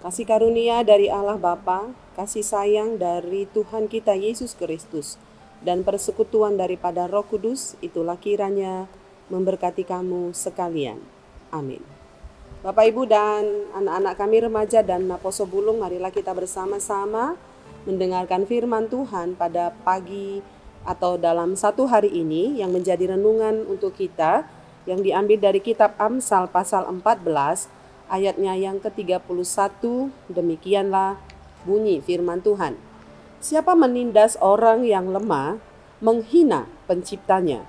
Kasih karunia dari Allah Bapa, kasih sayang dari Tuhan kita Yesus Kristus, dan persekutuan daripada Roh Kudus, itulah kiranya memberkati kamu sekalian. Amin. Bapak, Ibu, dan anak-anak kami remaja dan Naposo Bulung, marilah kita bersama-sama mendengarkan firman Tuhan pada pagi atau dalam satu hari ini yang menjadi renungan untuk kita, yang diambil dari kitab Amsal pasal 14, ayatnya yang ke-31, demikianlah bunyi firman Tuhan. Siapa menindas orang yang lemah, menghina penciptanya.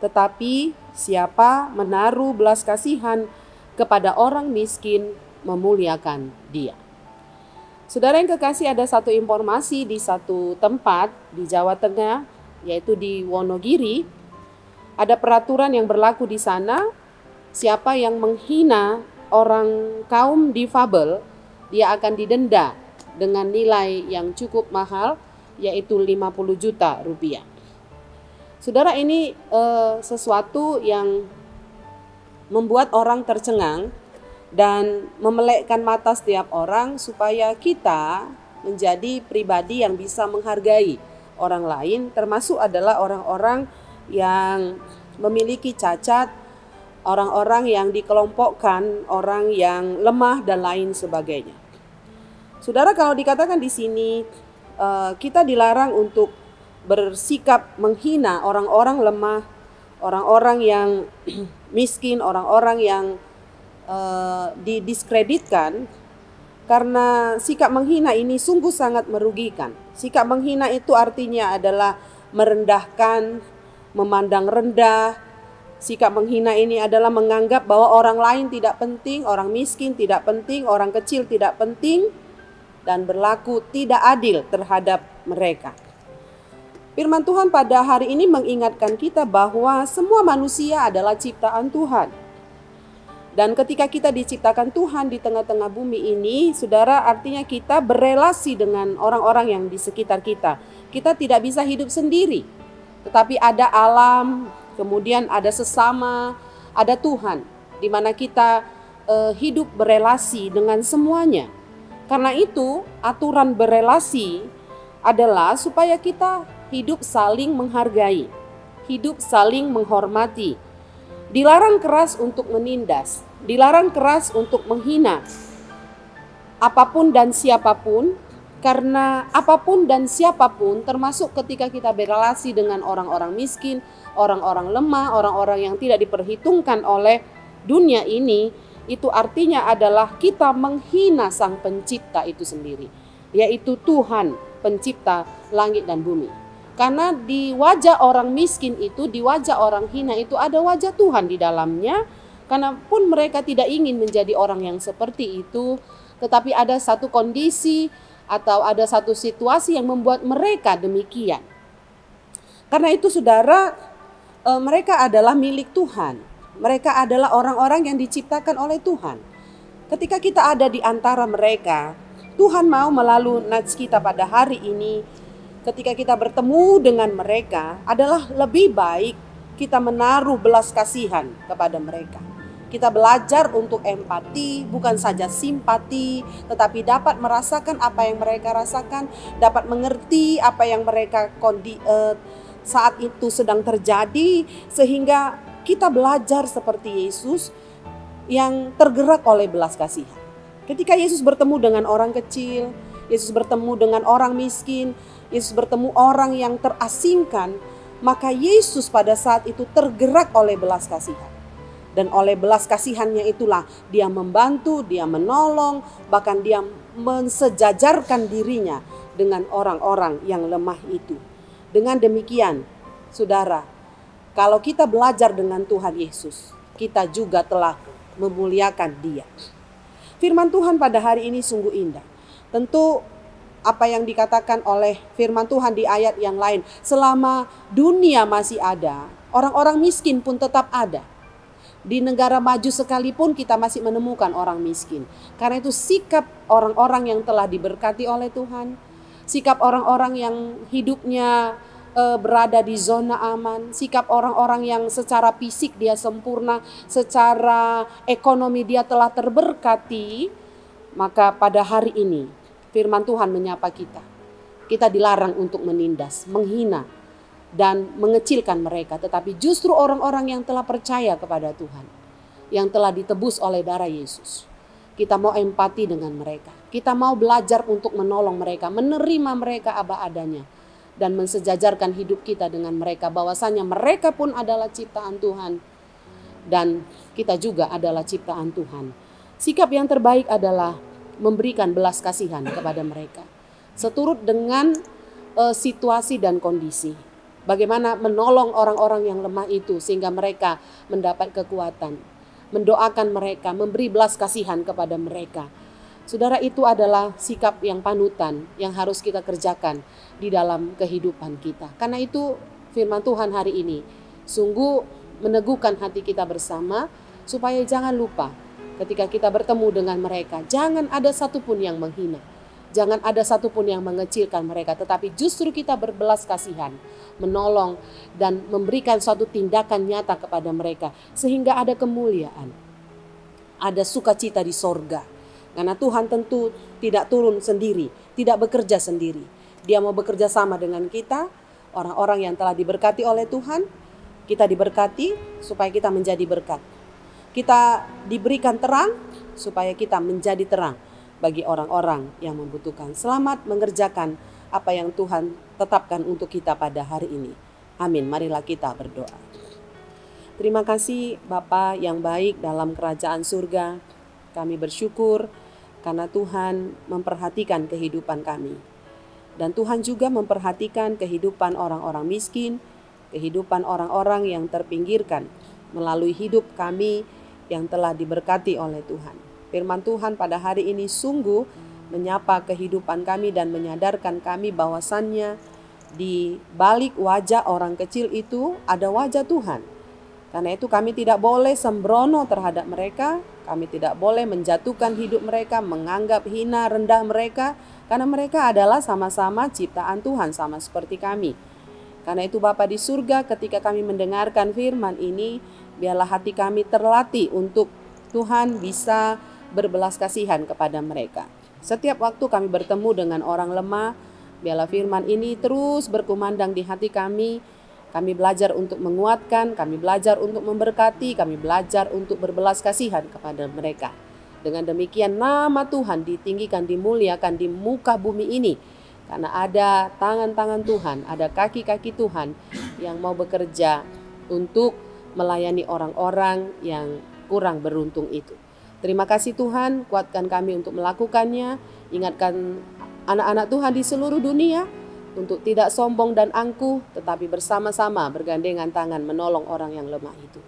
Tetapi siapa menaruh belas kasihan kepada orang miskin, memuliakan dia. Saudara yang kekasih, ada satu informasi di satu tempat di Jawa Tengah, yaitu di Wonogiri. Ada peraturan yang berlaku di sana, siapa yang menghina orang kaum difabel, dia akan didenda dengan nilai yang cukup mahal, yaitu 50 juta rupiah. Saudara, ini sesuatu yang membuat orang tercengang dan memelekkan mata setiap orang, supaya kita menjadi pribadi yang bisa menghargai orang lain, termasuk adalah orang-orang yang memiliki cacat, orang-orang yang dikelompokkan, orang yang lemah dan lain sebagainya. Saudara, kalau dikatakan di sini kita dilarang untuk bersikap menghina orang-orang lemah, orang-orang yang miskin, orang-orang yang didiskreditkan, karena sikap menghina ini sungguh sangat merugikan. Sikap menghina itu artinya adalah merendahkan, memandang rendah. Sikap menghina ini adalah menganggap bahwa orang lain tidak penting, orang miskin tidak penting, orang kecil tidak penting, dan berlaku tidak adil terhadap mereka. Firman Tuhan pada hari ini mengingatkan kita bahwa semua manusia adalah ciptaan Tuhan. Dan ketika kita diciptakan Tuhan di tengah-tengah bumi ini, saudara, artinya kita berelasi dengan orang-orang yang di sekitar kita. Kita tidak bisa hidup sendiri, tetapi ada alam, kemudian ada sesama, ada Tuhan, di mana kita hidup berelasi dengan semuanya. Karena itu, aturan berelasi adalah supaya kita hidup saling menghargai, hidup saling menghormati. Dilarang keras untuk menindas, dilarang keras untuk menghina apapun dan siapapun, karena apapun dan siapapun, termasuk ketika kita berelasi dengan orang-orang miskin, orang-orang lemah, orang-orang yang tidak diperhitungkan oleh dunia ini, itu artinya adalah kita menghina Sang Pencipta itu sendiri, yaitu Tuhan Pencipta langit dan bumi. Karena di wajah orang miskin itu, di wajah orang hina itu ada wajah Tuhan di dalamnya. Karena pun mereka tidak ingin menjadi orang yang seperti itu, tetapi ada satu kondisi atau ada satu situasi yang membuat mereka demikian. Karena itu saudara, mereka adalah milik Tuhan. Mereka adalah orang-orang yang diciptakan oleh Tuhan. Ketika kita ada di antara mereka, Tuhan mau melalui nats kita pada hari ini, ketika kita bertemu dengan mereka, adalah lebih baik kita menaruh belas kasihan kepada mereka. Kita belajar untuk empati, bukan saja simpati, tetapi dapat merasakan apa yang mereka rasakan, dapat mengerti apa yang mereka saat itu sedang terjadi, sehingga kita belajar seperti Yesus yang tergerak oleh belas kasihan. Ketika Yesus bertemu dengan orang kecil, Yesus bertemu dengan orang miskin, Yesus bertemu orang yang terasingkan, maka Yesus pada saat itu tergerak oleh belas kasihan. Dan oleh belas kasihannya itulah dia membantu, dia menolong, bahkan dia mensejajarkan dirinya dengan orang-orang yang lemah itu. Dengan demikian, saudara, kalau kita belajar dengan Tuhan Yesus, kita juga telah memuliakan Dia. Firman Tuhan pada hari ini sungguh indah. Tentu apa yang dikatakan oleh firman Tuhan di ayat yang lain, selama dunia masih ada, orang-orang miskin pun tetap ada. Di negara maju sekalipun kita masih menemukan orang miskin. Karena itu sikap orang-orang yang telah diberkati oleh Tuhan, sikap orang-orang yang hidupnya berada di zona aman, sikap orang-orang yang secara fisik dia sempurna, secara ekonomi dia telah terberkati, Maka pada hari ini firman Tuhan menyapa kita. Kita dilarang untuk menindas, menghina, dan mengecilkan mereka. Tetapi justru orang-orang yang telah percaya kepada Tuhan, yang telah ditebus oleh darah Yesus, kita mau empati dengan mereka. Kita mau belajar untuk menolong mereka, menerima mereka apa adanya, dan mensejajarkan hidup kita dengan mereka, bahwasanya mereka pun adalah ciptaan Tuhan dan kita juga adalah ciptaan Tuhan. Sikap yang terbaik adalah memberikan belas kasihan kepada mereka, seturut dengan situasi dan kondisi. Bagaimana menolong orang-orang yang lemah itu sehingga mereka mendapat kekuatan, mendoakan mereka, memberi belas kasihan kepada mereka. Saudara, itu adalah sikap yang panutan yang harus kita kerjakan di dalam kehidupan kita. Karena itu firman Tuhan hari ini sungguh meneguhkan hati kita bersama, supaya jangan lupa ketika kita bertemu dengan mereka, jangan ada satupun yang menghina, jangan ada satupun yang mengecilkan mereka, tetapi justru kita berbelas kasihan, menolong dan memberikan suatu tindakan nyata kepada mereka, sehingga ada kemuliaan, ada sukacita di sorga. Karena Tuhan tentu tidak turun sendiri, tidak bekerja sendiri. Dia mau bekerja sama dengan kita, orang-orang yang telah diberkati oleh Tuhan. Kita diberkati supaya kita menjadi berkat. Kita diberikan terang supaya kita menjadi terang bagi orang-orang yang membutuhkan. Selamat mengerjakan apa yang Tuhan tetapkan untuk kita pada hari ini. Amin. Marilah kita berdoa. Terima kasih Bapa yang baik dalam kerajaan surga. Kami bersyukur karena Tuhan memperhatikan kehidupan kami. Dan Tuhan juga memperhatikan kehidupan orang-orang miskin, kehidupan orang-orang yang terpinggirkan melalui hidup kami yang telah diberkati oleh Tuhan. Firman Tuhan pada hari ini sungguh menyapa kehidupan kami dan menyadarkan kami bahwasannya di balik wajah orang kecil itu ada wajah Tuhan. Karena itu kami tidak boleh sembrono terhadap mereka, kami tidak boleh menjatuhkan hidup mereka, menganggap hina, rendah mereka, karena mereka adalah sama-sama ciptaan Tuhan, sama seperti kami. Karena itu Bapa di surga, ketika kami mendengarkan firman ini, biarlah hati kami terlatih untuk Tuhan bisa berbelas kasihan kepada mereka. Setiap waktu kami bertemu dengan orang lemah, biarlah firman ini terus berkumandang di hati kami. Kami belajar untuk menguatkan, kami belajar untuk memberkati, kami belajar untuk berbelas kasihan kepada mereka. Dengan demikian nama Tuhan ditinggikan, dimuliakan di muka bumi ini. Karena ada tangan-tangan Tuhan, ada kaki-kaki Tuhan yang mau bekerja untuk melayani orang-orang yang kurang beruntung itu. Terima kasih Tuhan, kuatkan kami untuk melakukannya. Ingatkan anak-anak Tuhan di seluruh dunia untuk tidak sombong dan angkuh, tetapi bersama-sama bergandengan tangan menolong orang yang lemah itu.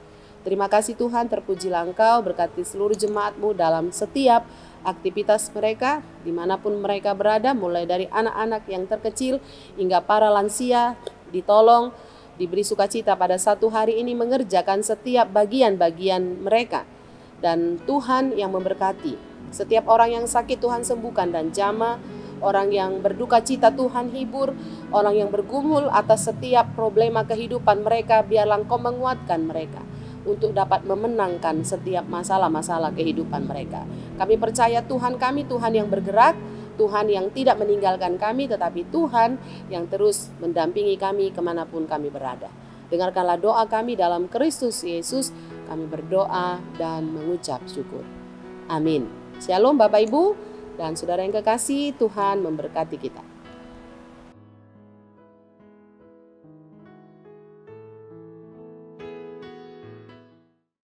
Terima kasih Tuhan, terpujilah Engkau, berkati seluruh jemaat-Mu dalam setiap aktivitas mereka, dimanapun mereka berada, mulai dari anak-anak yang terkecil hingga para lansia, ditolong, diberi sukacita pada satu hari ini mengerjakan setiap bagian-bagian mereka. Dan Tuhan yang memberkati, setiap orang yang sakit Tuhan sembuhkan dan jamah, orang yang berduka cita Tuhan hibur, orang yang bergumul atas setiap problema kehidupan mereka, biarlah Engkau menguatkan mereka untuk dapat memenangkan setiap masalah-masalah kehidupan mereka. Kami percaya Tuhan kami, Tuhan yang bergerak, Tuhan yang tidak meninggalkan kami, tetapi Tuhan yang terus mendampingi kami kemanapun kami berada. Dengarkanlah doa kami dalam Kristus Yesus, kami berdoa dan mengucap syukur. Amin. Shalom Bapak Ibu dan saudara yang kekasih, Tuhan memberkati kita.